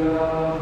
اللہ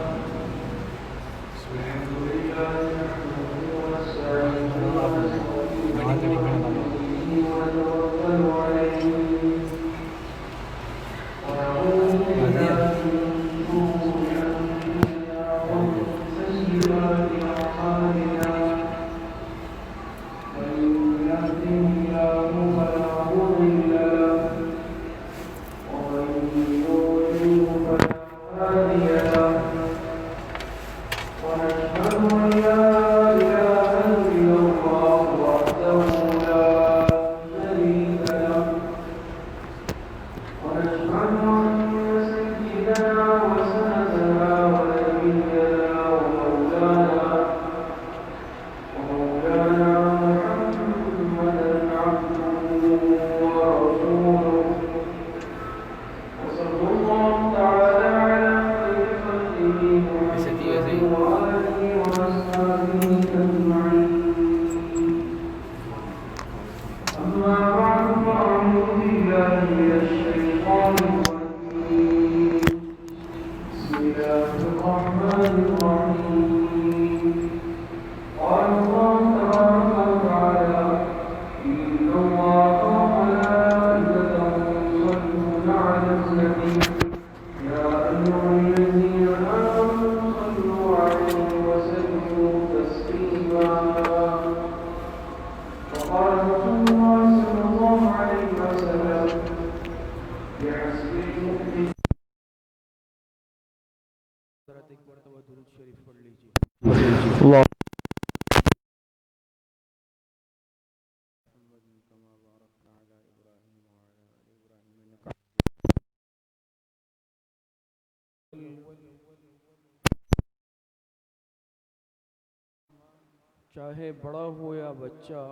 چاہے بڑا ہو یا بچہ،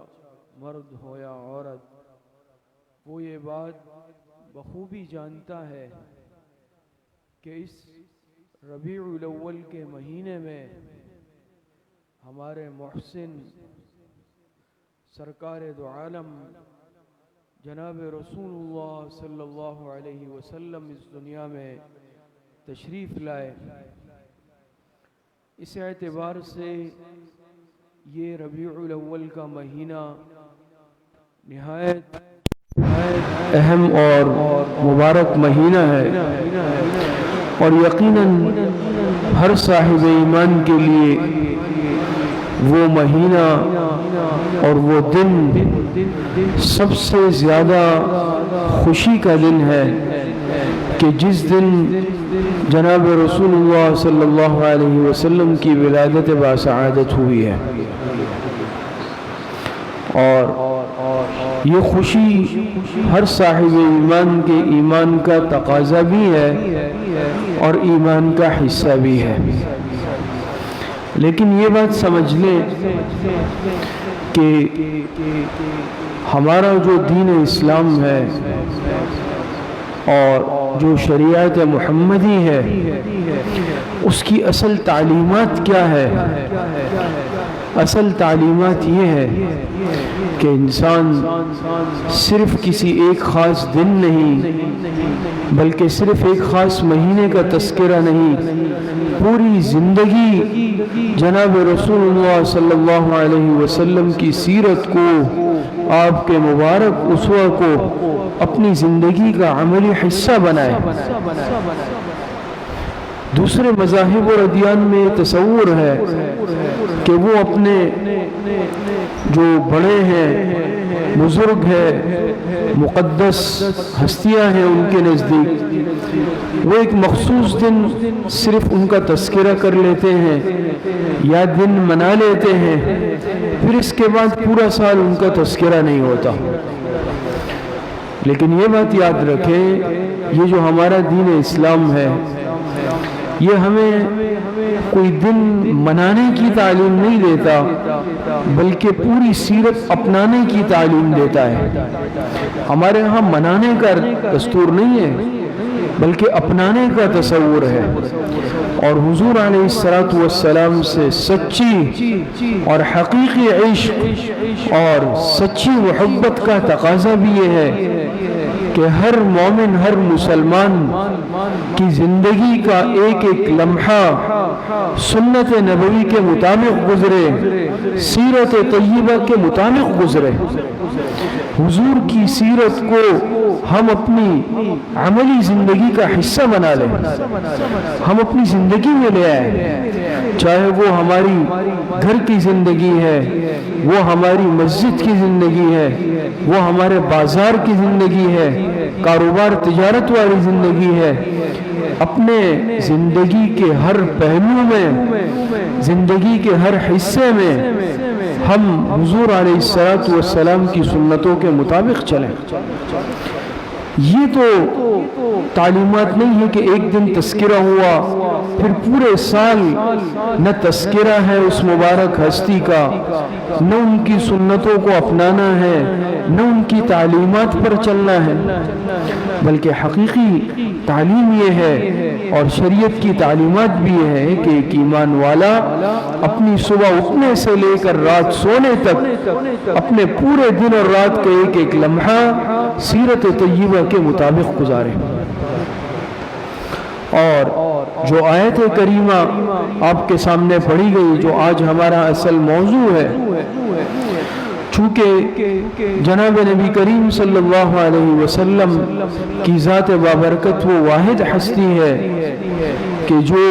مرد ہو یا عورت، وہ یہ بات بخوبی جانتا ہے کہ اس ربیع الاول کے مہینے میں ہمارے محسن سرکار دو عالم جناب رسول اللہ صلی اللہ علیہ وسلم اس دنیا میں تشریف لائے۔ اس اعتبار سے یہ ربیع الاول کا مہینہ نہایت اہم اور مبارک مہینہ ہے، اور یقیناً ہر صاحب ایمان کے لیے وہ مہینہ اور وہ دن سب سے زیادہ خوشی کا دن ہے کہ جس دن جناب رسول اللہ صلی اللہ علیہ وسلم کی ولادت باسعادت ہوئی ہے، اور یہ خوشی ہر صاحب ایمان کے ایمان کا تقاضا بھی ہے اور ایمان کا حصہ بھی ہے۔ لیکن یہ بات سمجھ لیں کہ ہمارا جو دین اسلام ہے اور جو شریعت محمدی ہے، اس کی اصل تعلیمات کیا ہے؟ اصل تعلیمات یہ ہے کہ انسان صرف کسی ایک خاص دن نہیں، بلکہ صرف ایک خاص مہینے کا تذکرہ نہیں، پوری زندگی جناب رسول اللہ صلی اللہ علیہ وسلم کی سیرت کو، آپ کے مبارک اسوہ کو اپنی زندگی کا عملی حصہ بنائے۔ دوسرے مذاہب اور ادیان میں تصور ہے کہ وہ اپنے جو بڑے ہیں، بزرگ ہیں، مقدس ہستیاں ہیں، ان کے نزدیک وہ ایک مخصوص دن صرف ان کا تذکرہ کر لیتے ہیں یا دن منا لیتے ہیں، پھر اس کے بعد پورا سال ان کا تذکرہ نہیں ہوتا۔ لیکن یہ بات یاد رکھیں، یہ جو ہمارا دین اسلام ہے، یہ ہمیں کوئی دن منانے کی تعلیم نہیں دیتا، بلکہ پوری سیرت اپنانے کی تعلیم دیتا ہے۔ ہمارے ہاں منانے کا دستور نہیں ہے، بلکہ اپنانے کا تصور ہے، اور حضور علیہ السلام سے سچی اور حقیقی عشق اور سچی محبت کا تقاضا بھی یہ ہے کہ ہر مومن، ہر مسلمان کی زندگی کا ایک ایک لمحہ سنت نبوی کے مطابق گزرے، سیرت طیبہ کے مطابق گزرے، حضور کی سیرت کو ہم اپنی عملی زندگی کا حصہ بنا لیں، ہم اپنی زندگی میں لے آئیں، چاہے وہ ہماری گھر کی زندگی ہے، وہ ہماری مسجد کی زندگی ہے، وہ ہمارے بازار کی زندگی ہے، کاروبار تجارت والی زندگی ہے، اپنے زندگی کے ہر پہلو میں، زندگی کے ہر حصے میں ہم حضور علیہ السلام کی سنتوں کے مطابق چلیں۔ یہ تو تعلیمات نہیں ہے کہ ایک دن تذکرہ ہوا پھر پورے سال نہ تذکرہ ہے اس مبارک ہستی کا، نہ ان کی سنتوں کو اپنانا ہے، نہ ان کی تعلیمات پر چلنا ہے، بلکہ حقیقی تعلیم یہ ہے اور شریعت کی تعلیمات بھی یہ ہے کہ ایک ایمان والا اپنی صبح اٹھنے سے لے کر رات سونے تک اپنے پورے دن اور رات کا ایک ایک لمحہ سیرت طیبہ کے مطابق گزارے۔ اور جو آیت کریمہ آپ کے سامنے پڑھی گئی، جو آج ہمارا اصل موضوع ہے، چونکہ جناب نبی کریم صلی اللہ علیہ وسلم کی ذات بابرکت وہ واحد ہستی ہے کہ جو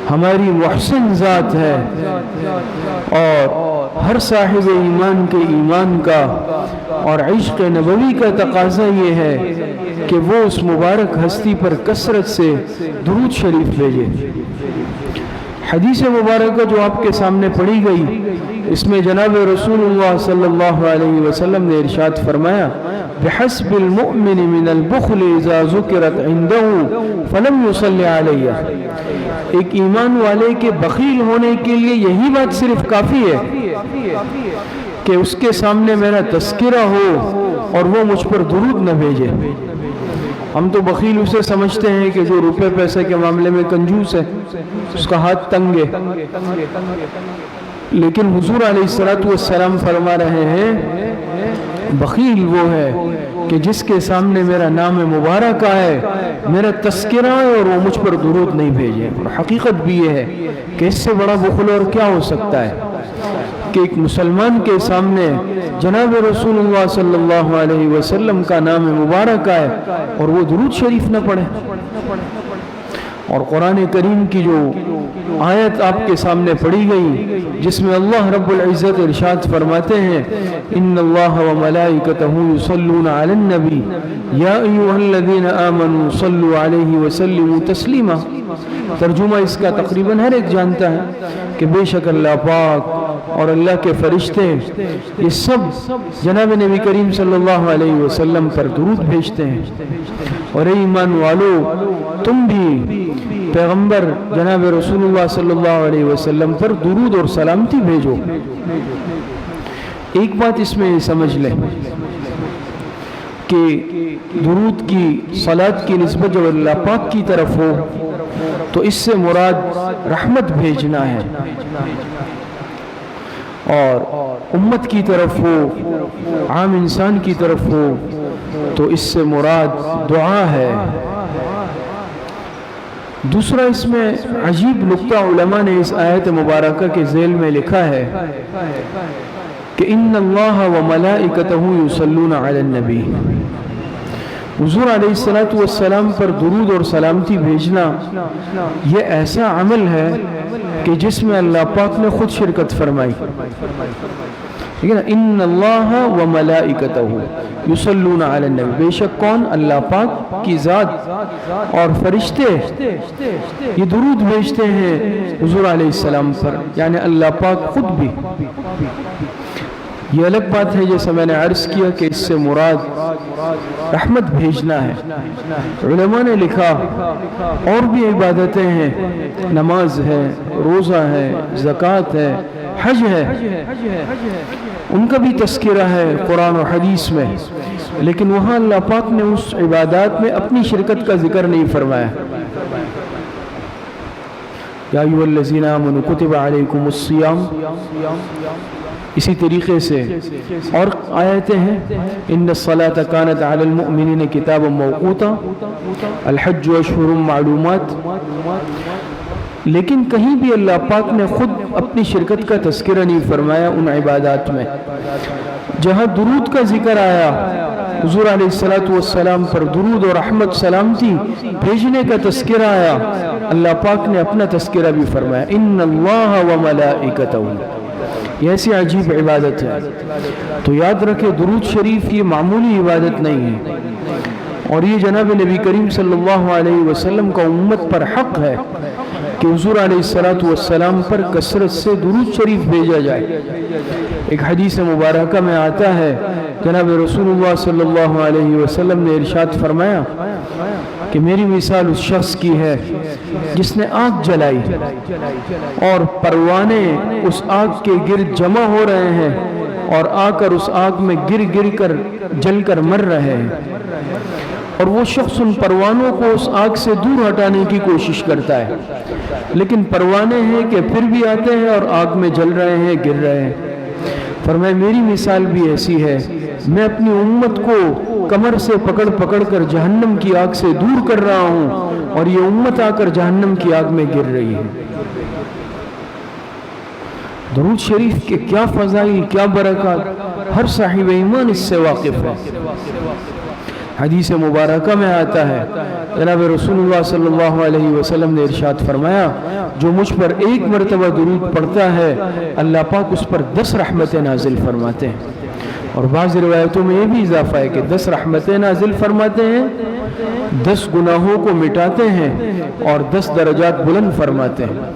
ہماری محسن ذات ہے، اور ہر صاحب ایمان کے ایمان کا اور عشق نبوی کا تقاضا یہ ہے کہ وہ اس مبارک ہستی پر کثرت سے درود شریف بھیجے۔ حدیث مبارکہ جو آپ کے سامنے پڑھی گئی، اس میں جناب رسول اللہ صلی اللہ علیہ وسلم نے ارشاد فرمایا، بحسب المؤمن من البخل اذا ذکرت عنده فلم يصلی علیہ۔ ایک ایمان والے کے بخیل ہونے کے لیے یہی بات صرف کافی ہے کہ اس کے سامنے میرا تذکرہ ہو اور وہ مجھ پر درود نہ بھیجے۔ ہم تو بخیل اسے سمجھتے ہیں کہ جو روپے پیسے کے معاملے میں کنجوس ہے، اس کا ہاتھ تنگ ہے، لیکن حضور علیہ السلام فرما رہے ہیں بخیل وہ ہے کہ جس کے سامنے میرا نام مبارک آئے، میرا تذکرہ ہے اور وہ مجھ پر درود نہیں بھیجے۔ اور حقیقت بھی یہ ہے کہ اس سے بڑا بخل اور کیا ہو سکتا ہے کہ ایک مسلمان کے سامنے جناب رسول اللہ صلی اللہ علیہ وسلم کا نام مبارک آئے اور وہ درود شریف نہ پڑھے۔ اور قرآن کریم کی جو آیت آپ کے سامنے پڑھی گئی، جس میں اللہ رب العزت ارشاد فرماتے ہیں، ان اللہ وملائکتہ یصلون علی النبی یا ایھا الذین آمنوا صلوا علیہ وسلموا تسلیما۔ ترجمہ اس کا تقریباً ہر ایک جانتا ہے کہ بے شک اللہ پاک اور اللہ کے فرشتے یہ سب جناب نبی کریم صلی اللہ علیہ وسلم پر درود بھیجتے ہیں، اور اے ایمان والو تم بھی پیغمبر جناب رسول اللہ صلی اللہ علیہ وسلم پر درود اور سلامتی بھیجو۔ ایک بات اس میں سمجھ لیں کہ درود کی صلاۃ کی نسبت جب اللہ پاک کی طرف ہو تو اس سے مراد رحمت بھیجنا ہے، اور امت کی طرف ہو، عام انسان کی طرف ہو تو اس سے مراد دعا ہے۔ دوسرا اس میں عجیب نکتہ علماء نے اس آیت مبارکہ کے ذیل میں لکھا ہے کہ ان اللہ وملائکتہ یصلون علی النبی۔ حضور علیہ السلام پر درود اور سلامتی بھیجنا یہ ایسا عمل ہے کہ جس میں اللہ پاک نے خود شرکت فرمائی، ٹھیک ہے نا؟ ان اللہ وملائکتہ یصلون علی النبی، بے شک کون؟ اللہ پاک کی ذات اور فرشتے یہ درود بھیجتے ہیں حضور علیہ السلام پر، یعنی اللہ پاک خود بھی۔ یہ الگ بات ہے جیسا میں نے عرض کیا کہ اس سے مراد رحمت بھیجنا ہے۔ علماء نے لکھا اور بھی عبادتیں ہیں، نماز ہے، روزہ ہے، زکوٰۃ ہے، حج ہے، ان کا بھی تذکرہ ہے قرآن و حدیث میں، لیکن وہاں اللہ پاک نے اس عبادات میں اپنی شرکت کا ذکر نہیں فرمایا۔ یا ایھا الذین آمنوا کتب علیکم الصیام، اسی طریقے سے اور آیتیں ہیں، ان الصلاۃ کانت علی المؤمنین کتابا موقوتا، الحج اشہر معلومات. لیکن کہیں بھی اللہ پاک نے خود اپنی شرکت کا تذکرہ نہیں فرمایا ان عبادات میں. جہاں درود کا ذکر آیا، حضور علیہ السلام پر درود اور رحمت سلامتی بھیجنے کا تذکرہ آیا، اللہ پاک نے اپنا تذکرہ بھی فرمایا، ان اللہ وملائکتہ. یہ ایسی عجیب عبادت ہے. تو یاد رکھے درود شریف یہ معمولی عبادت نہیں ہے، اور یہ جناب نبی کریم صلی اللہ علیہ وسلم کا امت پر حق ہے کہ حضور علیہ السلام پر کثرت سے درود شریف بھیجا جائے. ایک حدیث مبارکہ میں آتا ہے، جناب رسول اللہ صلی اللہ علیہ وسلم نے ارشاد فرمایا کہ میری مثال اس شخص کی ہے جس نے آگ جلائی اور پروانے اس آگ کے گرد جمع ہو رہے ہیں اور آ کر اس آگ میں گر کر جل کر مر رہے ہیں، اور وہ شخص ان پروانوں کو اس آگ سے دور ہٹانے کی کوشش کرتا ہے، لیکن پروانے ہیں کہ پھر بھی آتے ہیں اور آگ میں جل رہے ہیں، گر رہے ہیں. فرمایا میری مثال بھی ایسی ہے، میں اپنی امت کو کمر سے پکڑ کر جہنم کی آگ سے دور کر رہا ہوں، اور یہ امت آ کر جہنم کی آگ میں گر رہی ہے. درود شریف کے کیا فضائل، کیا برکات، ہر صاحب ایمان اس سے واقف ہے. حدیث مبارکہ میں آتا ہے، جناب رسول اللہ صلی اللہ علیہ وسلم نے ارشاد فرمایا، جو مجھ پر ایک مرتبہ درود پڑھتا ہے اللہ پاک اس پر 10 رحمتیں نازل فرماتے ہیں. اور بعض روایتوں میں یہ بھی اضافہ ہے کہ 10 رحمتیں نازل فرماتے ہیں، 10 گناہوں کو مٹاتے ہیں اور 10 درجات بلند فرماتے ہیں.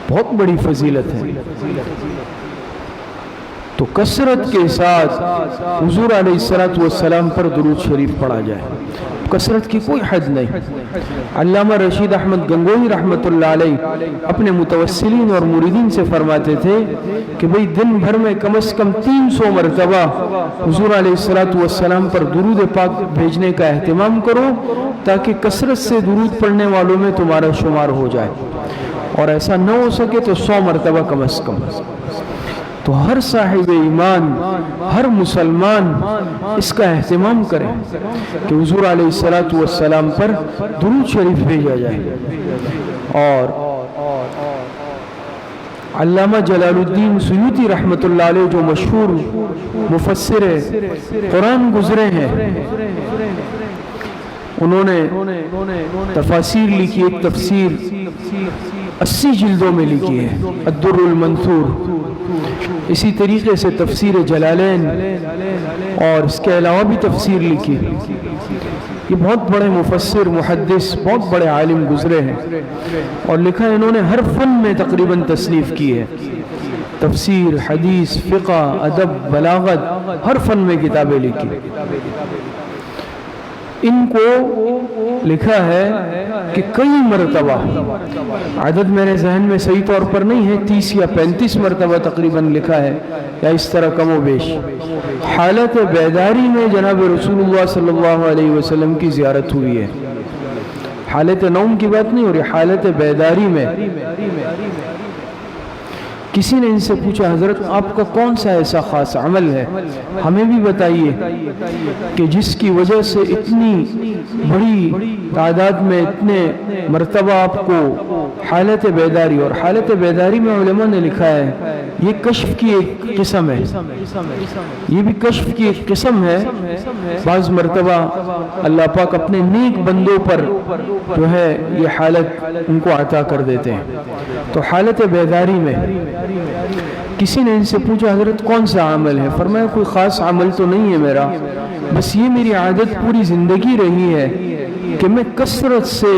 بہت بڑی فضیلت ہے. تو کثرت کے ساتھ حضور علیہ السلام پر درود شریف پڑھا جائے، کثرت کی کوئی حد نہیں. علامہ رشید احمد گنگوہی رحمۃ اللہ علیہ اپنے متوسلین اور مریدین سے فرماتے تھے کہ بھئی دن بھر میں کم از کم 300 مرتبہ حضور علیہ السلام پر درود پاک بھیجنے کا اہتمام کرو، تاکہ کثرت سے درود پڑھنے والوں میں تمہارا شمار ہو جائے. اور ایسا نہ ہو سکے تو 100 مرتبہ کم از کم. تو ہر صاحب ایمان، ہر مسلمان اس کا اہتمام کرے کہ حضور علیہ السلام پر درود شریف بھیجا جائے. اور علامہ جلال الدین سیوطی رحمۃ اللہ علیہ جو مشہور مفسر قرآن گزرے ہیں، انہوں نے تفاسیر لکھی. ایک تفسیر 80 جلدوں میں لکھی ہے، الدر المنثور. اسی طریقے سے تفسیر جلالین، اور اس کے علاوہ بھی تفسیر لکھی. یہ بہت بڑے مفسر، محدث، بہت بڑے عالم گزرے ہیں، اور لکھا ہے انہوں نے ہر فن میں تقریباً تصنیف کی ہے. تفسیر، حدیث، فقہ، ادب، بلاغت، ہر فن میں کتابیں لکھی. ان کو لکھا ہے کہ کئی مرتبہ، عدد میرے ذہن میں صحیح طور پر نہیں ہے، 30 یا 35 مرتبہ تقریباً لکھا ہے، یا اس طرح کم و بیش، حالت بیداری میں جناب رسول اللہ صلی اللہ علیہ وسلم کی زیارت ہوئی ہے. حالت نوم کی بات نہیں ہو رہی، حالت بیداری میں. کسی نے ان سے پوچھا حضرت آپ کا کون سا ایسا خاص عمل ہے، ہمیں بھی بتائیے کہ جس کی وجہ سے اتنی بڑی تعداد میں اتنے مرتبہ آپ کو حالت بیداری. اور حالت بیداری میں علماء نے لکھا ہے یہ کشف کی ایک قسم ہے، یہ بھی کشف کی ایک قسم ہے. بعض مرتبہ اللہ پاک اپنے نیک بندوں پر جو ہے یہ حالت ان کو عطا کر دیتے ہیں. تو حالت بیداری میں کسی نے ان سے پوچھا حضرت کون سا عمل ہے، فرمایا کوئی خاص عمل تو نہیں ہے میرا، بس یہ میری عادت پوری زندگی رہی ہے کہ میں کثرت سے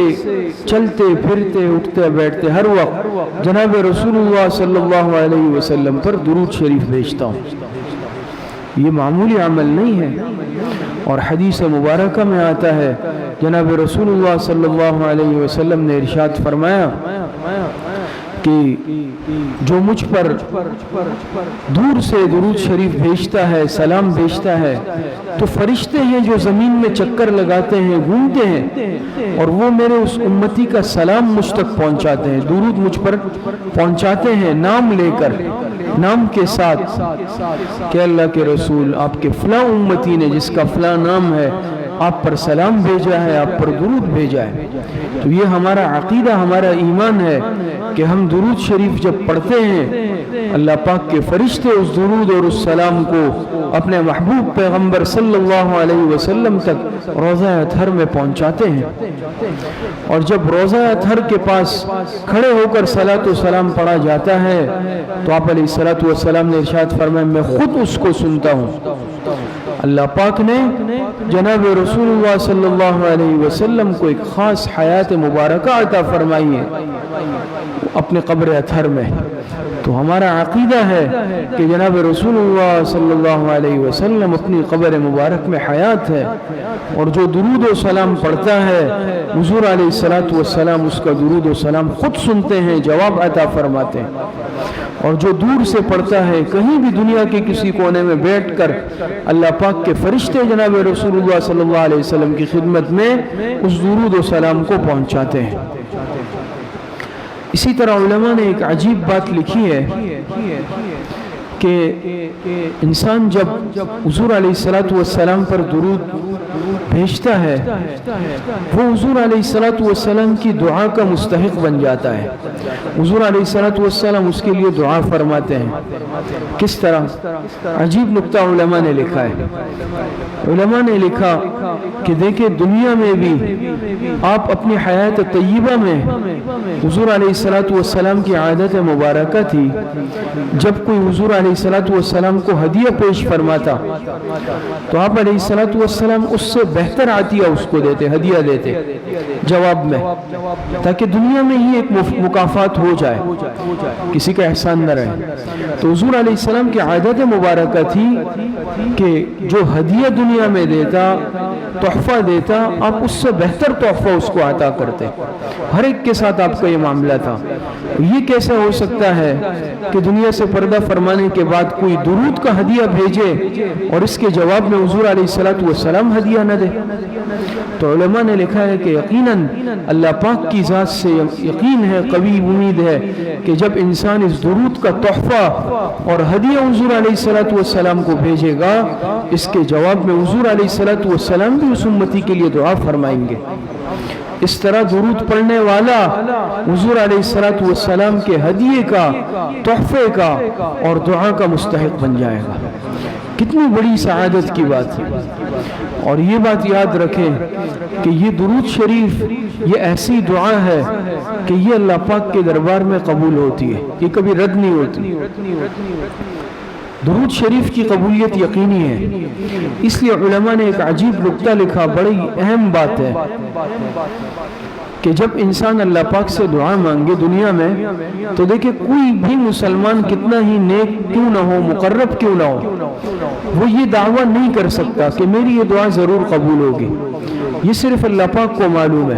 چلتے پھرتے اٹھتے بیٹھتے ہر وقت جناب رسول اللہ صلی اللہ علیہ وسلم پر درود شریف بھیجتا ہوں. یہ معمولی عمل نہیں ہے. اور حدیث مبارکہ میں آتا ہے جناب رسول اللہ صلی اللہ علیہ وسلم نے ارشاد فرمایا کہ جو مجھ پر دور سے درود شریف بھیجتا ہے، سلام بھیجتا ہے، تو فرشتے ہیں جو زمین میں چکر لگاتے ہیں، گھومتے ہیں، اور وہ میرے اس امتی کا سلام مجھ تک پہنچاتے ہیں، درود مجھ پر پہنچاتے ہیں، نام لے کر، نام کے ساتھ کہ اللہ کے رسول آپ کے فلاں امتی نے جس کا فلاں نام ہے آپ پر سلام بھیجا ہے، آپ پر درود بھیجا ہے۔ تو یہ ہمارا عقیدہ، ہمارا ایمان ہے کہ ہم درود شریف جب پڑھتے ہیں، اللہ پاک کے فرشتے اس درود اور اس سلام کو اپنے محبوب پیغمبر صلی اللہ علیہ وسلم تک روضہ اطہر میں پہنچاتے ہیں، اور جب روضہ اطہر کے پاس کھڑے ہو کر صلاۃ و سلام پڑھا جاتا ہے تو آپ علیہ الصلاۃ والسلام نے ارشاد فرمایا میں خود اس کو سنتا ہوں۔ اللہ پاک نے جناب رسول اللہ صلی اللہ علیہ وسلم کو ایک خاص حیات مبارکہ عطا فرمائی ہے اپنے قبر اطہر میں۔ تو ہمارا عقیدہ ہے کہ جناب رسول اللہ صلی اللہ علیہ وسلم اپنی قبر مبارک میں حیات ہے، اور جو درود و سلام پڑھتا ہے حضور علیہ الصلاۃ والسلام اس کا درود و سلام خود سنتے ہیں، جواب عطا فرماتے ہیں، اور جو دور سے پڑھتا ہے کہیں بھی دنیا کے کسی کونے میں بیٹھ کر اللہ پاک کے فرشتے جناب رسول اللہ صلی اللہ علیہ وسلم کی خدمت میں اس درود و سلام کو پہنچاتے ہیں۔ اسی طرح علماء نے ایک عجیب بات لکھی ہے کہ انسان جب حضور علیہ الصلاۃ والسلام پر درود بھیجتا ہے وہ حضور علیہ الصلاۃ والسلام کی دعا کا مستحق بن جاتا ہے۔ حضور علیہ الصلاۃ والسلام اس کے لیے دعا فرماتے ہیں۔ کس طرح؟ عجیب نکتہ علماء نے لکھا ہے۔ علماء نے لکھا کہ دیکھیں دنیا میں بھی آپ اپنی حیات طیبہ میں حضور علیہ الصلاۃ والسلام کی عادت مبارکہ تھی، جب کوئی حضور علیہ الصلاۃ والسلام کو ہدیہ پیش فرماتا تو آپ علیہ الصلاۃ والسلام اس سے بہتر عطیہ اس کو دیتے، ہدیہ دیتے جواب میں، تاکہ دنیا میں ہی ایک مکافات ہو جائے، کسی کا احسان نہ رہے۔ تو حضور علیہ السلام کی عادت مبارکہ تھی کہ جو ہدیہ دنیا میں دیتا، تحفہ دیتا، آپ اس سے بہتر تحفہ اس کو عطا کرتے۔ ہر ایک کے ساتھ آپ کا یہ معاملہ تھا۔ یہ کیسے ہو سکتا ہے کہ دنیا سے پردہ فرمانے کے بعد کوئی درود کا ہدیہ بھیجے اور اس کے جواب میں حضور علیہ الصلاۃ والسلام ہدیہ نہ دے؟ تو علماء نے لکھا ہے کہ یقیناً اللہ پاک کی ذات سے یقین ہے، قوی امید ہے کہ جب انسان اس درود کا تحفہ اور ہدیہ حضور علیہ الصلاۃ والسلام کو بھیجے گا، اس کے جواب میں حضور علیہ الصلاۃ والسلام بھی اس امتی کے لیے دعا فرمائیں گے۔ اس طرح درود پڑھنے والا حضور علیہ الصلاۃ والسلام کے ہدیے کا، تحفے کا اور دعا کا مستحق بن جائے گا۔ کتنی بڑی سعادت کی بات ہے۔ اور یہ بات یاد رکھیں کہ یہ درود شریف یہ ایسی دعا ہے کہ یہ اللہ پاک کے دربار میں قبول ہوتی ہے، یہ کبھی رد نہیں ہوتی۔ درود شریف کی قبولیت یقینی ہے۔ اس لیے علماء نے ایک عجیب نکتہ لکھا، بڑی اہم بات ہے کہ جب انسان اللہ پاک سے دعا مانگے دنیا میں تو دیکھیں کوئی بھی مسلمان کتنا ہی نیک کیوں نہ ہو، مقرب کیوں نہ ہو، وہ یہ دعویٰ نہیں کر سکتا کہ میری یہ دعا ضرور قبول ہوگی۔ یہ صرف اللہ پاک کو معلوم ہے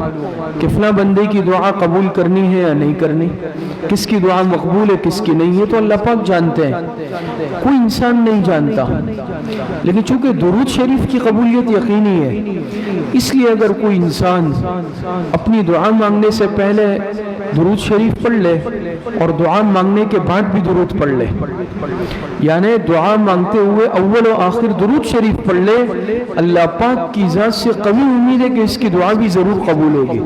کہ فلاں بندے کی دعا قبول کرنی ہے یا نہیں کرنی، کس کی دعا مقبول ہے کس کی نہیں ہے، تو اللہ پاک جانتے ہیں، کوئی انسان نہیں جانتا۔ لیکن چونکہ درود شریف کی قبولیت یقینی ہے، اس لیے اگر کوئی انسان اپنی دعا مانگنے سے پہلے درود شریف پڑھ لے اور دعا مانگنے کے بعد بھی درود پڑھ لے، یعنی دعا مانگتے ہوئے اول و آخر درود شریف پڑھ لے، اللہ پاک کی ذات سے قوی امید ہے کہ اس کی دعا بھی ضرور قبول ہوگی،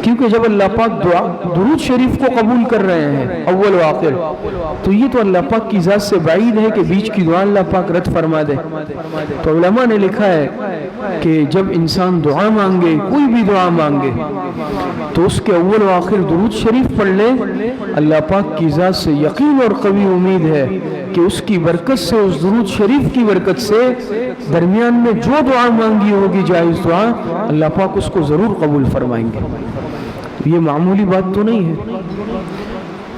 کیونکہ جب اللہ پاک درود شریف کو قبول کر رہے ہیں اول و آخر، تو یہ تو اللہ پاک کی ذات سے بعید ہے کہ بیچ کی دعا اللہ پاک رد فرما دے۔ تو علماء نے لکھا ہے کہ جب انسان دعا مانگے، کوئی بھی دعا مانگے، تو اس کے اول و آخر درود شریف پڑھ لے، اللہ پاک کی ذات سے یقین اور قوی امید ہے کہ اس کی برکت سے، اس درود شریف کی برکت سے درمیان میں جو دعا مانگی ہوگی جائز دعا، اللہ پاک اس کو ضرور قبول فرمائیں گے۔ یہ معمولی بات تو نہیں ہے۔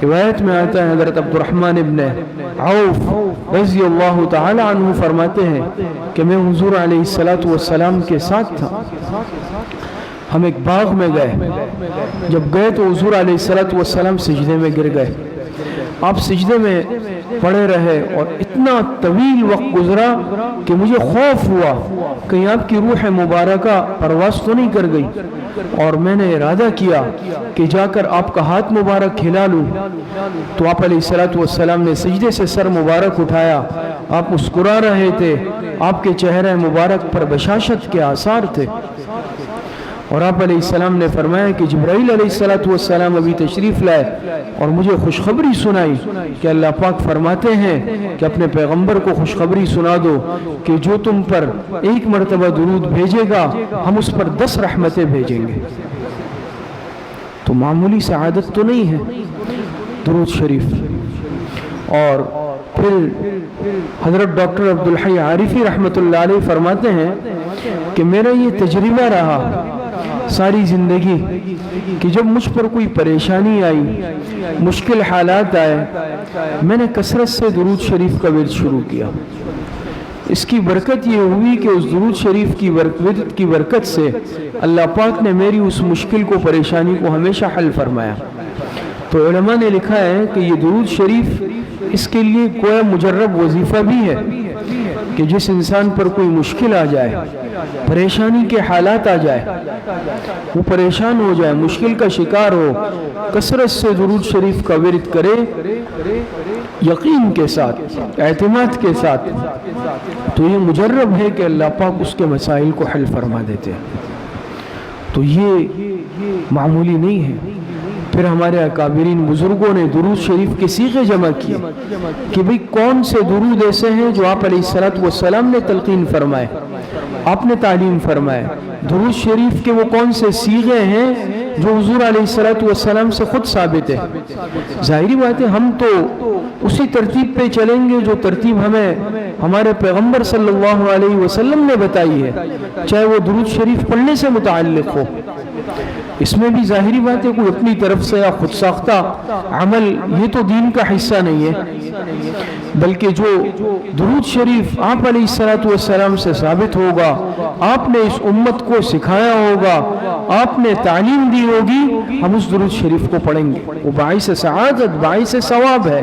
روایت میں آتا ہے حضرت عبد الرحمن ابن عوف رضی اللہ تعالی عنہ فرماتے ہیں کہ میں حضور علیہ الصلاۃ والسلام کے ساتھ تھا، ہم ایک باغ میں گئے، جب گئے تو حضور علیہ الصلوۃ والسلام سجدے میں گر گئے، آپ سجدے میں پڑے رہے اور اتنا طویل وقت گزرا کہ مجھے خوف ہوا کہیں آپ کی روح مبارکہ پرواز تو نہیں کر گئی، اور میں نے ارادہ کیا کہ جا کر آپ کا ہاتھ مبارک کھلا لوں، تو آپ علیہ الصلوۃ والسلام نے سجدے سے سر مبارک اٹھایا، آپ مسکرا رہے تھے، آپ کے چہرے مبارک پر بشاشت کے آثار تھے، اور آپ علیہ السلام نے فرمایا کہ جبرائیل علیہ الصلوۃ والسلام ابھی تشریف لائے اور مجھے خوشخبری سنائی کہ اللہ پاک فرماتے ہیں کہ اپنے پیغمبر کو خوشخبری سنا دو کہ جو تم پر ایک مرتبہ درود بھیجے گا ہم اس پر 10 رحمتیں بھیجیں گے۔ تو معمولی سعادت تو نہیں ہے درود شریف۔ اور پھر حضرت ڈاکٹر عبدالحی عارفی رحمۃ اللہ علیہ فرماتے ہیں کہ میرا یہ تجربہ رہا ساری زندگی کہ جب مجھ پر کوئی پریشانی آئی، مشکل حالات آئے، میں نے کثرت سے درود شریف کا ورد شروع کیا۔ اس کی برکت یہ ہوئی کہ اس درود شریف کی ورد کی برکت سے اللہ پاک نے میری اس مشکل کو، پریشانی کو ہمیشہ حل فرمایا۔ تو علماء نے لکھا ہے کہ یہ درود شریف اس کے لیے کوئی مجرب وظیفہ بھی ہے کہ جس انسان پر کوئی مشکل آ جائے، پریشانی کے حالات آ جائے، وہ پریشان ہو جائے، مشکل کا شکار ہو، کثرت سے درود شریف کا ورد کرے یقین کے ساتھ، اعتماد کے ساتھ، تو یہ مجرب ہے کہ اللہ پاک اس کے مسائل کو حل فرما دیتے ہیں۔ تو یہ معمولی نہیں ہے۔ پھر ہمارے اکابرین بزرگوں نے درود شریف کے صیغے جمع کیے کہ بھئی کون سے درود ایسے ہیں جو آپ علیہ الصلوۃ والسلام نے تلقین فرمائے، آپ نے تعلیم فرمائے، درود شریف کے وہ کون سے صیغے ہیں جو حضور علیہ الصلوۃ والسلام سے خود ثابت ہے۔ ظاہری بات ہے ہم تو اسی ترتیب پہ چلیں گے جو ترتیب ہمیں ہمارے پیغمبر صلی اللہ علیہ وسلم نے بتائی ہے، چاہے وہ درود شریف پڑھنے سے متعلق ہو۔ اس میں بھی ظاہری بات ہے کوئی اپنی طرف سے یا خود ساختہ عمل یہ تو دین کا حصہ نہیں ہے، بلکہ جو درود شریف آپ علیہ الصلوۃ والسلام سے ثابت ہوگا، آپ نے اس امت کو سکھایا ہوگا، آپ نے تعلیم دی ہوگی، ہم اس درود شریف کو پڑھیں گے، وہ باعث سعادت، باعث ثواب ہے۔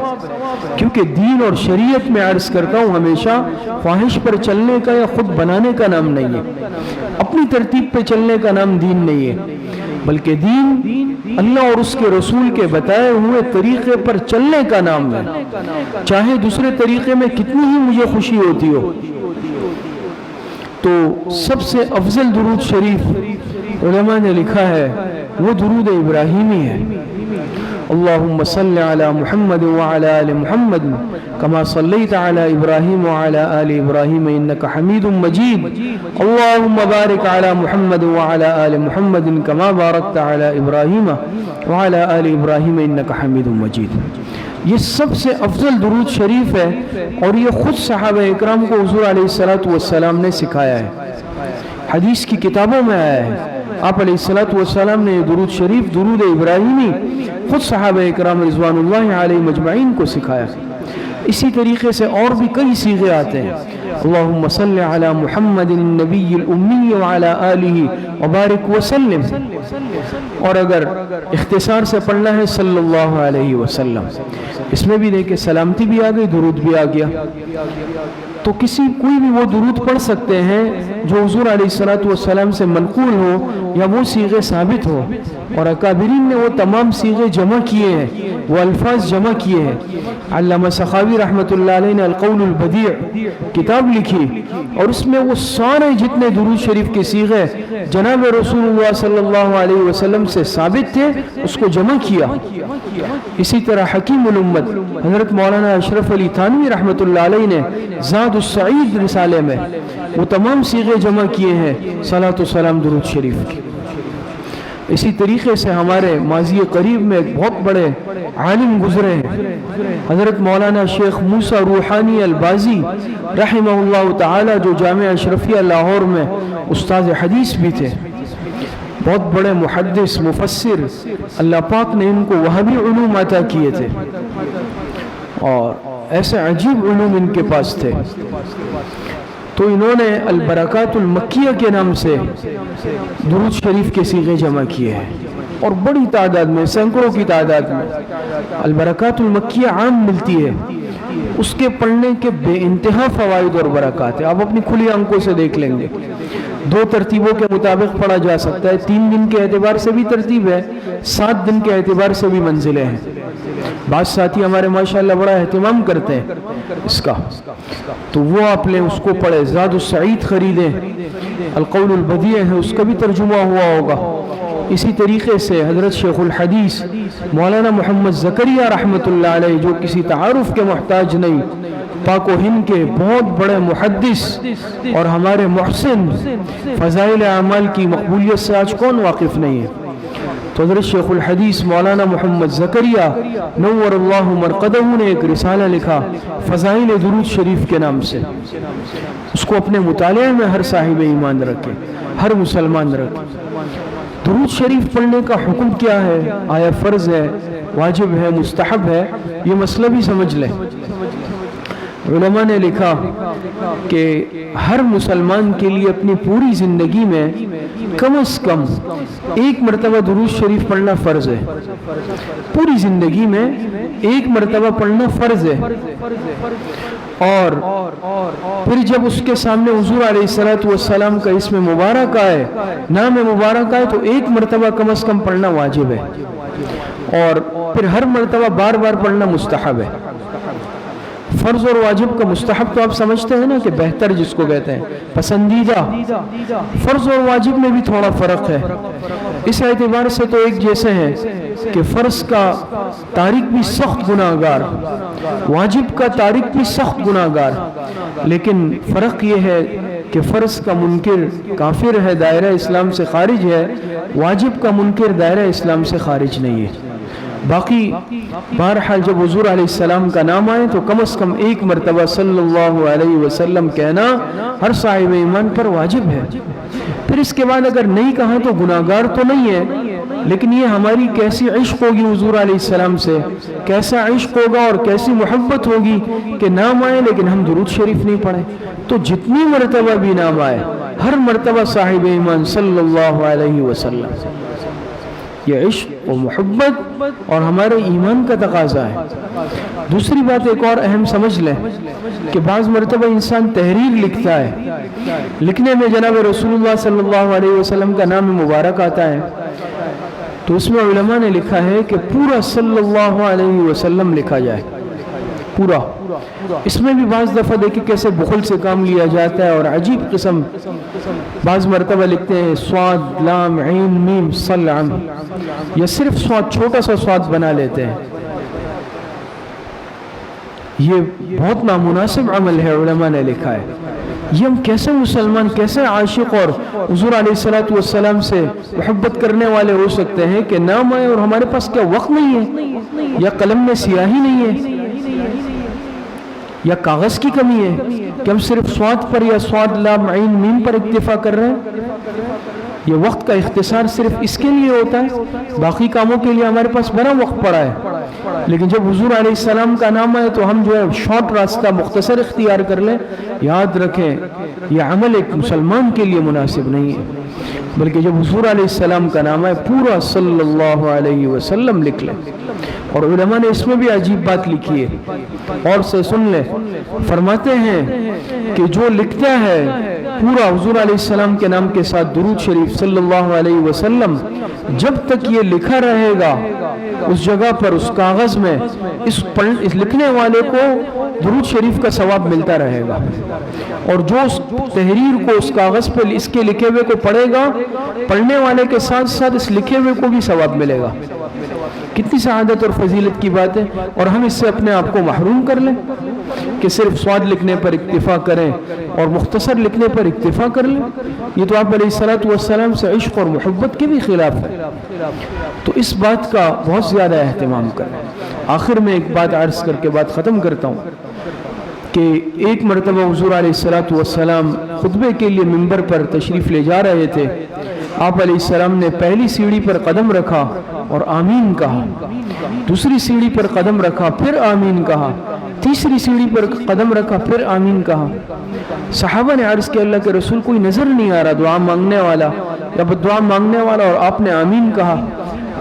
کیونکہ دین اور شریعت میں عرض کرتا ہوں ہمیشہ خواہش پر چلنے کا یا خود بنانے کا نام نہیں ہے، اپنی ترتیب پہ چلنے کا نام دین نہیں ہے، بلکہ دین اللہ اور اس کے رسول کے بتائے ہوئے طریقے پر چلنے کا نام ہے، چاہے دوسرے طریقے میں کتنی ہی مجھے خوشی ہوتی ہو۔ تو سب سے افضل درود شریف علماء نے لکھا ہے وہ درود ابراہیمی ہے۔ اللہم صل علی محمد وعلی آل محمد کما صلیت علی ابراہیم وعلی آل ابراہیم انکا حمید مجید، اللہم بارک علی محمد وعلی آل محمد کما بارکت علی ابراہیم وعلی آل ابراہیم انکا حمید مجید۔ یہ سب سے افضل درود شریف ہے اور یہ خود صحابہ اکرام کو حضور علیہ الصلوۃ والسلام نے سکھایا ہے، حدیث کی کتابوں میں آیا ہے۔ آپ علیہ الصلوۃ والسلام نے درود شریف، درود ابراہیمی خود صحابہ اکرام رضوان اللہ علیہ مجمعین کو سکھایا۔ اسی طریقے سے اور بھی کئی صیغے آتے ہیں، اللہم صل علی محمد النبی الامی وعلی آلہ وبارک وسلم، اور اگر اختصار سے پڑھنا ہے صلی اللہ علیہ وسلم، اس میں بھی دیکھیں سلامتی بھی آ گئی، درود بھی آ گیا۔ تو کوئی بھی وہ درود پڑھ سکتے ہیں جو حضور علیہ الصلوۃ والسلام سے منقول ہو یا وہ صیغے ثابت ہو، اور اکابرین نے وہ تمام صیغے جمع کیے ہیں، وہ الفاظ جمع کیے ہیں۔ علامہ سخاوی رحمۃ اللہ علیہ نے القول البدیع کتاب لکھی اور اس میں وہ سارے جتنے درود شریف کے صیغے جناب رسول اللہ صلی اللہ علیہ وسلم سے ثابت تھے اس کو جمع کیا۔ اسی طرح حکیم الامت حضرت مولانا اشرف علی تھانوی رحمۃ اللہ علیہ نے زاد السعید رسالے میں وہ تمام صیغے جمع کیے ہیں صلاۃ و سلام درود شریف کی۔ اسی طریقے سے ہمارے ماضی قریب میں ایک بہت بڑے عالم گزرے ہیں، حضرت مولانا شیخ موسیٰ روحانی البازی رحمہ اللہ تعالی، جو جامعہ اشرفیہ لاہور میں استاد حدیث بھی تھے، بہت بڑے محدث مفسر، اللہ پاک نے ان کو وہابی علوم عطا کیے تھے اور ایسے عجیب علوم ان کے پاس تھے۔ تو انہوں نے البرکات المکیہ کے نام سے درود شریف کے صیغے جمع کیے ہیں، اور بڑی تعداد میں، سینکڑوں کی تعداد میں البرکات المکیہ عام ملتی ہے۔ اس کے پڑھنے کے بے انتہا فوائد اور برکات ہیں، آپ اپنی کھلی آنکھوں سے دیکھ لیں گے۔ 2 ترتیبوں کے مطابق پڑھا جا سکتا ہے، 3 دن کے اعتبار سے بھی ترتیب ہے، 7 دن کے اعتبار سے بھی منزلیں ہیں۔ بعض ساتھی ہمارے ماشاءاللہ بڑا اہتمام کرتے ہیں اس کا، تو وہ آپ لیں، اس کو پڑھیں۔ زاد السعید خریدیں، القول البدیع ہے، اس کا بھی ترجمہ ہوا ہوگا۔ اسی طریقے سے حضرت شیخ الحدیث مولانا محمد زکریا رحمۃ اللہ علیہ، جو کسی تعارف کے محتاج نہیں، پاک و ہند کے بہت بڑے محدث اور ہمارے محسن، فضائل اعمال کی مقبولیت سے آج کون واقف نہیں ہے؟ تو حضرت شیخ الحدیث مولانا محمد زکریا نور اللہ مرقدہ نے ایک رسالہ لکھا فضائل درود شریف کے نام سے، اس کو اپنے مطالعے میں ہر صاحب ایمان رکھے، ہر مسلمان رکھے۔ درود شریف پڑھنے کا حکم کیا ہے؟ آیا فرض ہے، واجب ہے، مستحب ہے؟ یہ مسئلہ بھی سمجھ لیں۔ علماء نے لکھا کہ ہر مسلمان کے لیے اپنی پوری زندگی میں کم از کم 1 مرتبہ درود شریف پڑھنا فرض ہے۔ پوری زندگی میں 1 مرتبہ پڑھنا فرض ہے، اور پھر جب اس کے سامنے حضور علیہ السلام کا اسم مبارک آئے، نام مبارک آئے، تو 1 مرتبہ کم از کم پڑھنا واجب ہے، اور پھر ہر مرتبہ بار بار پڑھنا مستحب ہے۔ فرض اور واجب کا مستحب تو آپ سمجھتے ہیں نا کہ بہتر جس کو کہتے ہیں، پسندیدہ۔ فرض اور واجب میں بھی تھوڑا فرق ہے، اس اعتبار سے تو ایک جیسے ہیں کہ فرض کا تارک بھی سخت گناہگار، واجب کا تارک بھی سخت گناہگار، لیکن فرق یہ ہے کہ فرض کا منکر کافر ہے، دائرہ اسلام سے خارج ہے، واجب کا منکر دائرہ اسلام سے خارج نہیں ہے۔ باقی بہرحال جب حضور علیہ السلام کا نام آئے تو کم از کم 1 مرتبہ صلی اللہ علیہ وسلم کہنا ہر صاحب ایمان پر واجب ہے۔ پھر اس کے بعد اگر نہیں کہا تو گناہگار تو نہیں ہے، لیکن یہ ہماری کیسی عشق ہوگی حضور علیہ السلام سے، کیسا عشق ہوگا اور کیسی محبت ہوگی کہ نام آئے لیکن ہم درود شریف نہیں پڑھیں۔ تو جتنی مرتبہ بھی نام آئے، ہر مرتبہ صاحب ایمان صلی اللہ علیہ وسلم، یہ عشق و محبت اور ہمارے ایمان کا تقاضا ہے۔ دوسری بات ایک اور اہم سمجھ لیں کہ بعض مرتبہ انسان تحریر لکھتا ہے، لکھنے میں جناب رسول اللہ صلی اللہ علیہ وسلم کا نام مبارک آتا ہے، تو اس میں علماء نے لکھا ہے کہ پورا صلی اللہ علیہ وسلم لکھا جائے، پورا۔ اس میں بھی بعض دفعہ دیکھیں کیسے بخل سے کام لیا جاتا ہے، اور عجیب قسم بعض مرتبہ لکھتے ہیں صاد لام عین میم صل عم، یا صرف صاد، چھوٹا سا صاد بنا لیتے ہیں۔ یہ بہت نامناسب عمل ہے، علماء نے لکھا ہے۔ یہ ہم کیسے مسلمان، کیسے عاشق اور حضور علیہ السلام سے محبت کرنے والے ہو سکتے ہیں کہ نام آئے اور ہمارے پاس کیا وقت نہیں ہے، یا قلم میں سیاہی نہیں ہے، یا کاغذ کی کمی ہے کہ ہم صرف صاد پر یا صاد لام عین میم پر اکتفا کر رہے ہیں؟ یہ وقت کا اختصار صرف اس کے لیے ہوتا ہے، باقی کاموں کے لیے ہمارے پاس بڑا وقت پڑا ہے، لیکن جب حضور علیہ السلام کا نام آئے تو ہم جو ہے شارٹ راستہ مختصر اختیار کر لیں۔ یاد رکھیں یہ عمل ایک مسلمان کے لیے مناسب نہیں ہے، بلکہ جب حضور علیہ السلام کا نام آئے پورا صلی اللہ علیہ وسلم لکھ لیں۔ اور علماء نے اس میں بھی عجیب بات لکھی ہے، اور سے سن لیں، فرماتے ہیں کہ جو لکھتا ہے پورا حضور علیہ السلام کے نام کے ساتھ درود شریف صلی اللہ علیہ وسلم، جب تک یہ لکھا رہے گا اس جگہ پر، اس کاغذ میں، اس لکھنے والے کو درود شریف کا ثواب ملتا رہے گا، اور جو اس تحریر کو اس کاغذ پر اس کے لکھے ہوئے کو پڑھے گا، پڑھنے والے کے ساتھ ساتھ اس لکھے ہوئے کو بھی ثواب ملے گا۔ کتنی سعادت اور فضیلت کی بات ہے، اور ہم اس سے اپنے آپ کو محروم کر لیں کہ صرف صاد لکھنے پر اکتفا کریں اور مختصر لکھنے پر اکتفا کر لیں۔ یہ تو آپ علیہ السلام سے عشق اور محبت کے بھی خلاف ہے، تو اس بات کا بہت زیادہ اہتمام کریں۔ آخر میں ایک بات عرض کر کے بات ختم کرتا ہوں کہ 1 مرتبہ حضور علیہ السلام خطبے کے لیے منبر پر تشریف لے جا رہے تھے، آپ علیہ السلام نے پہلی سیڑھی پر قدم رکھا اور آمین کہا، دوسری سیڑھی پر قدم رکھا پھر آمین کہا، تیسری سیڑھی پر قدم رکھا پھر آمین کہا، صحابہ نے عرض کیا اللہ کے رسول کوئی نظر نہیں آ رہا دعا مانگنے والا یا دعا مانگنے والا، اور آپ نے آمین کہا۔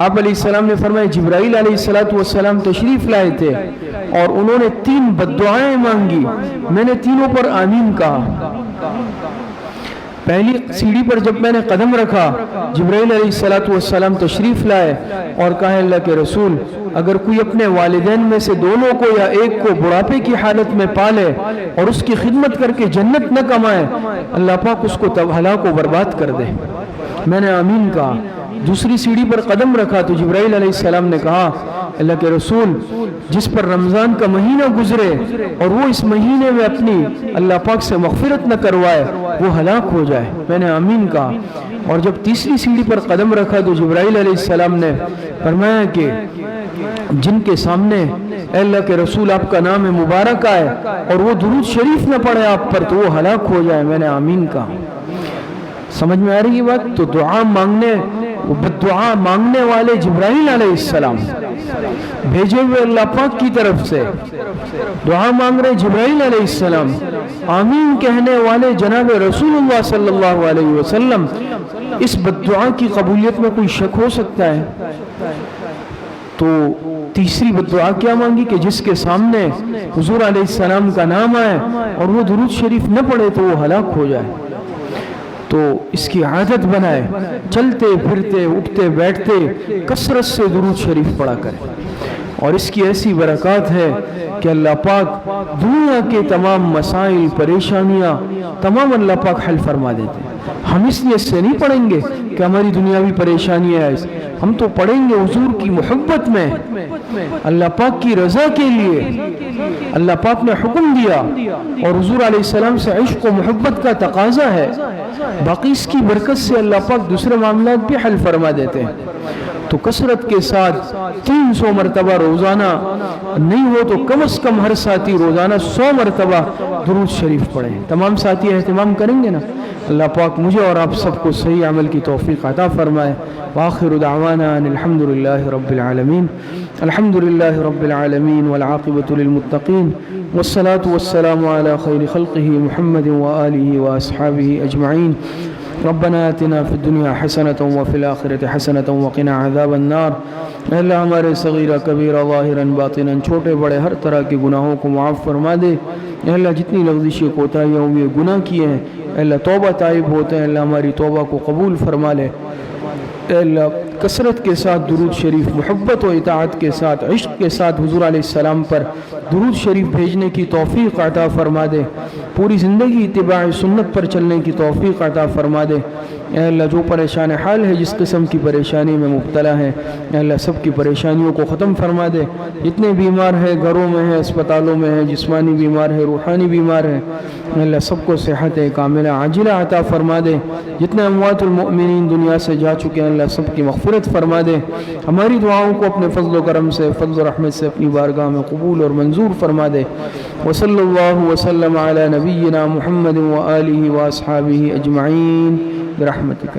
آپ علیہ السلام نے فرمایا جبرائیل علیہ السلام تشریف لائے تھے اور انہوں نے 3 بددعائیں مانگی، میں نے تینوں پر آمین کہا۔ پہلی سیڑھی پر جب میں نے قدم رکھا، جبرائیل علیہ السلام تشریف لائے اور کہا اللہ کے رسول اگر کوئی اپنے والدین میں سے دونوں کو یا ایک کو بڑھاپے کی حالت میں پالے اور اس کی خدمت کر کے جنت نہ کمائے، اللہ پاک اس کو ہلاک و برباد کر دے۔ میں نے آمین کہا۔ دوسری سیڑھی پر قدم رکھا تو جبرائیل علیہ السلام نے کہا اللہ کے رسول جس پر رمضان کا مہینہ گزرے اور وہ اس مہینے میں اپنی اللہ پاک سے مغفرت نہ کروائے وہ ہلاک ہو جائے۔ میں نے آمین کہا۔ اور جب تیسری سیڑھی پر قدم رکھا تو جبرائیل علیہ السلام نے فرمایا کہ جن کے سامنے اے اللہ کے رسول آپ کا نام مبارک آئے اور وہ درود شریف نہ پڑھے آپ پر تو وہ ہلاک ہو جائے۔ میں نے آمین کہا۔ سمجھ میں آ رہی یہ بات؟ تو دعا مانگنے دعا مانگنے والے جبرائیل علیہ السلام بھیجے ہوئے اللہ پاک کی طرف سے، دعا مانگ رہے جبرائیل علیہ السلام، آمین کہنے والے جناب رسول اللہ صلی اللہ علیہ وسلم۔ اس بددعا کی قبولیت میں کوئی شک ہو سکتا ہے؟ تو تیسری بددعا کیا مانگی کہ جس کے سامنے حضور علیہ السلام کا نام آئے اور وہ درود شریف نہ پڑھے تو وہ ہلاک ہو جائے۔ تو اس کی عادت بنائے، چلتے پھرتے اٹھتے بیٹھتے کثرت سے درود شریف پڑھا کرے، اور اس کی ایسی برکات ہے کہ اللہ پاک دنیا کے تمام مسائل پریشانیاں تمام اللہ پاک حل فرما دیتے ہیں۔ ہم اس لیے اس سے نہیں پڑھیں گے کہ ہماری دنیاوی پریشانیاں ہیں، ہم تو پڑھیں گے حضور کی محبت میں، اللہ پاک کی رضا کے لیے۔ اللہ پاک نے حکم دیا اور حضور علیہ السلام سے عشق و محبت کا تقاضا ہے، باقی اس کی برکت سے اللہ پاک دوسرے معاملات بھی حل فرما دیتے ہیں۔ تو کثرت کے ساتھ 300 مرتبہ روزانہ نہیں ہو تو کم از کم ہر ساتھی روزانہ 100 مرتبہ درود شریف پڑھیں۔ تمام ساتھی اہتمام کریں گے نا؟ اللہ پاک مجھے اور آپ سب کو صحیح عمل کی توفیق عطا فرمائے۔ وآخر دعوانا ان الحمدللہ رب العالمین، الحمدللہ رب العالمین والعاقبۃ للمتقین، والصلاة والسلام على خیر خلقہ محمد وآلہ واصحابہ اجمعین۔ ربنا آتنا فی الدنیا حسنۃ وفی الآخرۃ حسنۃ وقنا عذاب النار۔ اے اللہ ہمارے صغیرہ کبیرہ ظاہراً باطناً چھوٹے بڑے ہر طرح کے گناہوں کو معاف فرما دے۔ اے اللہ جتنی لغزشیں کوتاہیاں ہوئی گناہ کیے ہیں اے اللہ توبہ تائب ہوتے ہیں، اللہ ہماری توبہ کو قبول فرما لے۔ اے اللہ کثرت کے ساتھ درود شریف محبت و اطاعت کے ساتھ عشق کے ساتھ حضور علیہ السلام پر درود شریف بھیجنے کی توفیق عطا فرما دے، پوری زندگی اتباع سنت پر چلنے کی توفیق عطا فرما دے۔ اے اللہ جو پریشان حال ہے جس قسم کی پریشانی میں مبتلا ہے اے اللہ سب کی پریشانیوں کو ختم فرما دے۔ جتنے بیمار ہیں گھروں میں ہیں، اسپتالوں میں ہیں، جسمانی بیمار ہیں، روحانی بیمار ہیں اے اللہ سب کو صحت کاملہ عاجلہ عطا فرما دے۔ جتنے اموات المؤمنین دنیا سے جا چکے ہیں اللہ سب کی مغفرت فرما دے۔ ہماری دعاؤں کو اپنے فضل و کرم سے، فضل و رحمت سے اپنی بارگاہ میں قبول اور منظور فرما دے۔ وصلی اللہ وسلم علی نبینا محمد وآلہ واصحابہ اجمعین برحمتک۔